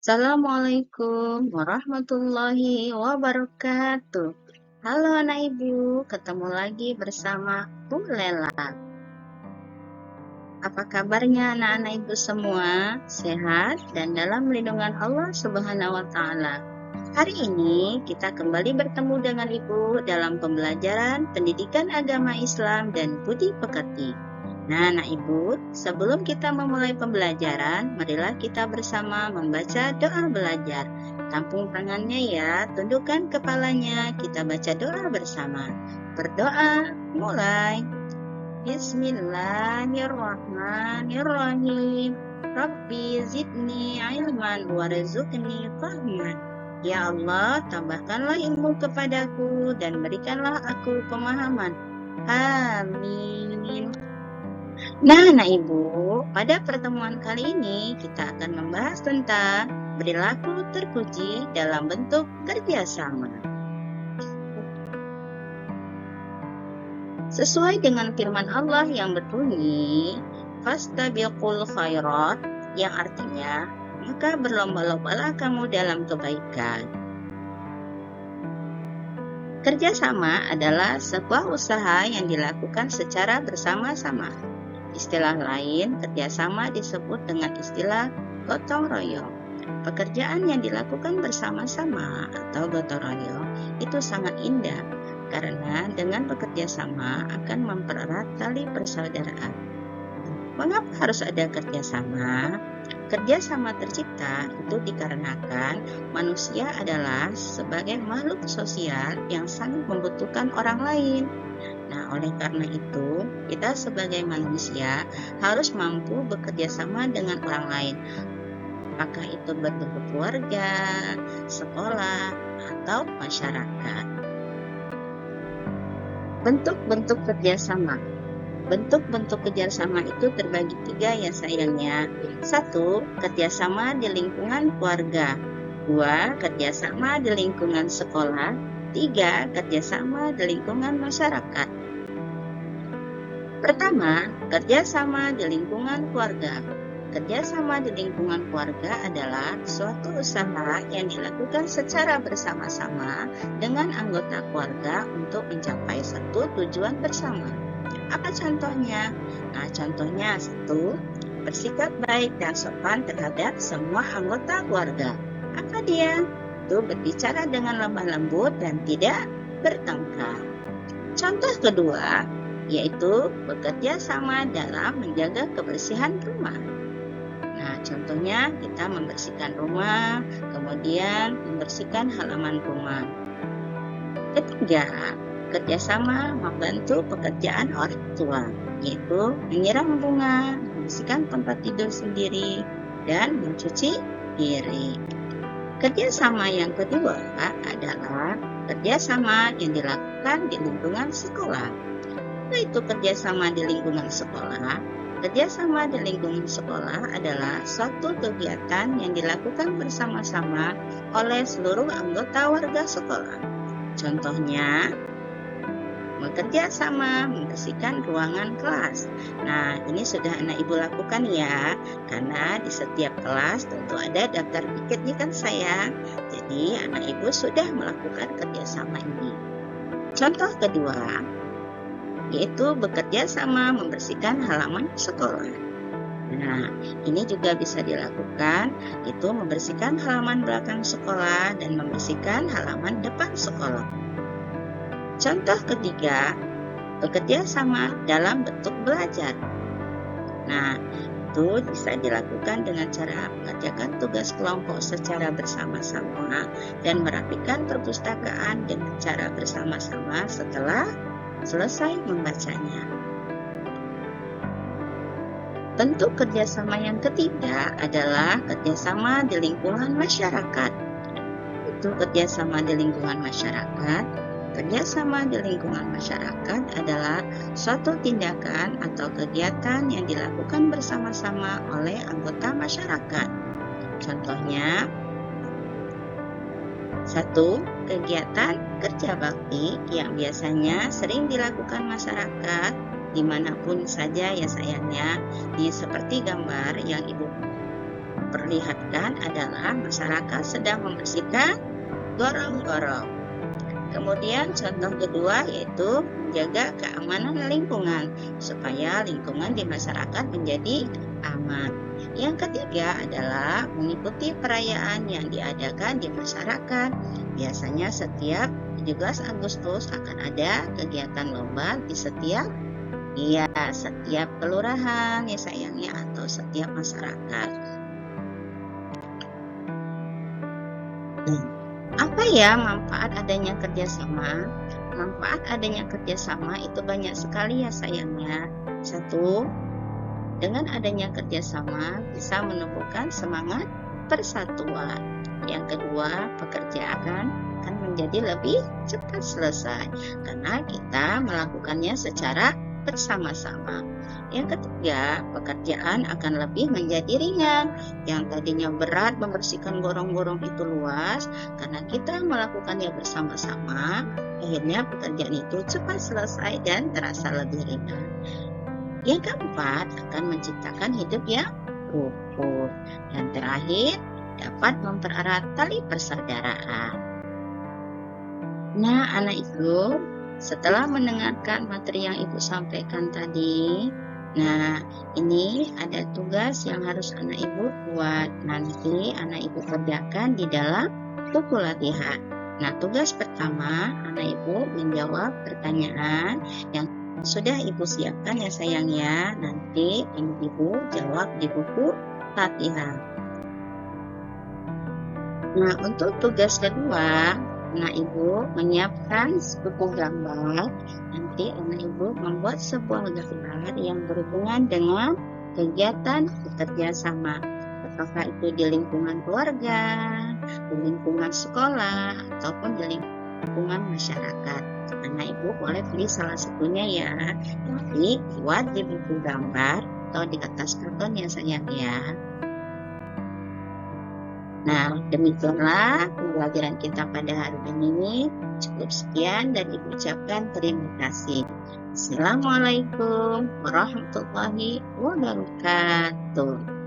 Assalamualaikum warahmatullahi wabarakatuh. Halo anak ibu, ketemu lagi bersama Bu Lela. Apa kabarnya anak-anak ibu semua? Sehat dan dalam lindungan Allah Subhanahu wa Ta'ala. Hari ini kita kembali bertemu dengan ibu dalam pembelajaran pendidikan agama Islam dan budi pekerti. Nah, anak ibu, sebelum kita memulai pembelajaran, marilah kita bersama membaca doa belajar. Tampung tangannya ya, tundukkan kepalanya, kita baca doa bersama. Berdoa, mulai. Bismillahirrahmanirrahim. Rabbi zidni ilman warzuqni fahman. Ya Allah, tambahkanlah ilmu kepadaku dan berikanlah aku pemahaman. Amin. Nah, anak ibu, pada pertemuan kali ini kita akan membahas tentang perilaku terpuji dalam bentuk kerjasama. Sesuai dengan firman Allah yang berbunyi, fastabiqul khairat, yang artinya, maka berlomba-lombalah kamu dalam kebaikan. Kerjasama adalah sebuah usaha yang dilakukan secara bersama-sama. Istilah lain, kerjasama disebut dengan istilah gotong royong. Pekerjaan yang dilakukan bersama-sama atau gotong royong itu sangat indah karena dengan bekerja sama akan mempererat tali persaudaraan. Mengapa harus ada kerjasama? Kerjasama tercipta itu dikarenakan manusia adalah sebagai makhluk sosial yang sangat membutuhkan orang lain. Nah, oleh karena itu, kita sebagai manusia harus mampu bekerja sama dengan orang lain. Apakah itu berbentuk keluarga, sekolah, atau masyarakat. Bentuk-bentuk kerjasama. Bentuk-bentuk kerjasama itu terbagi 3 ya sayangnya. 1. Kerjasama di lingkungan keluarga. 2. Kerjasama di lingkungan sekolah. 3. Kerjasama di lingkungan masyarakat. Pertama, kerjasama di lingkungan keluarga. Kerjasama di lingkungan keluarga adalah suatu usaha yang dilakukan secara bersama-sama dengan anggota keluarga untuk mencapai satu tujuan bersama. Apa contohnya? Nah, contohnya 1. Bersikap baik dan sopan terhadap semua anggota keluarga. Apa dia? Itu berbicara dengan lemah lembut dan tidak bertengkar. Contoh kedua, yaitu bekerja sama dalam menjaga kebersihan rumah. Nah, contohnya kita membersihkan rumah, kemudian membersihkan halaman rumah. Ketiga, kerjasama membantu pekerjaan orang tua, yaitu menyiram bunga, membersihkan tempat tidur sendiri, dan mencuci piring. Kerjasama yang kedua adalah kerjasama yang dilakukan di lingkungan sekolah. Yaitu kerjasama di lingkungan sekolah. Kerjasama di lingkungan sekolah adalah suatu kegiatan yang dilakukan bersama-sama oleh seluruh anggota warga sekolah. Contohnya, bekerja sama membersihkan ruangan kelas. Nah, ini sudah anak ibu lakukan ya, karena di setiap kelas tentu ada daftar piketnya kan sayang. Jadi anak ibu sudah melakukan kerjasama ini. Contoh kedua, yaitu bekerja sama membersihkan halaman sekolah. Nah, ini juga bisa dilakukan, itu membersihkan halaman belakang sekolah dan membersihkan halaman depan sekolah. Contoh ketiga, bekerja sama dalam bentuk belajar. Nah, itu bisa dilakukan dengan cara mengerjakan tugas kelompok secara bersama-sama dan merapikan perpustakaan dengan cara bersama-sama setelah selesai membacanya. Bentuk kerjasama yang ketiga adalah kerjasama di lingkungan masyarakat. Itu kerjasama di lingkungan masyarakat. Kerjasama di lingkungan masyarakat adalah suatu tindakan atau kegiatan yang dilakukan bersama-sama oleh anggota masyarakat. Contohnya, 1. Kegiatan kerja bakti yang biasanya sering dilakukan masyarakat dimanapun saja ya sayangnya, seperti gambar yang ibu memperlihatkan adalah masyarakat sedang membersihkan gorong-gorong. Kemudian contoh kedua yaitu menjaga keamanan lingkungan supaya lingkungan di masyarakat menjadi aman. Yang ketiga adalah mengikuti perayaan yang diadakan di masyarakat. Biasanya setiap 17 Agustus akan ada kegiatan lomba di setiap kelurahan ya sayangnya atau setiap masyarakat. Apa ya manfaat adanya kerjasama? Manfaat adanya kerjasama itu banyak sekali ya sayangnya. Satu, dengan adanya kerjasama bisa menumbuhkan semangat persatuan. Yang kedua, pekerjaan akan menjadi lebih cepat selesai karena kita melakukannya secara bersama-sama. Yang ketiga, pekerjaan akan lebih menjadi ringan. Yang tadinya berat membersihkan gorong-gorong itu luas, karena kita melakukannya bersama-sama, akhirnya pekerjaan itu cepat selesai dan terasa lebih ringan. Yang keempat, akan menciptakan hidup yang rukun. Dan terakhir, dapat mempererat tali persaudaraan. Nah, anak ibu, setelah mendengarkan materi yang ibu sampaikan tadi, nah ini ada tugas yang harus anak ibu buat. Nanti anak ibu kerjakan di dalam buku latihan. Nah, tugas pertama anak ibu menjawab pertanyaan yang sudah ibu siapkan ya sayang ya. Nanti ibu jawab di buku latihan. Nah, untuk tugas kedua, anak ibu menyiapkan buku gambar. Nanti anak ibu membuat sebuah gambar yang berhubungan dengan kegiatan bekerja sama. Apakah itu di lingkungan keluarga, di lingkungan sekolah, ataupun di lingkungan masyarakat. Anak ibu boleh pilih salah satunya ya. Nanti buat di buku gambar atau di atas karton ya sayang ya. Nah, demikianlah pembelajaran kita pada hari ini. Cukup sekian dan ibu ucapkan terima kasih. Assalamualaikum warahmatullahi wabarakatuh.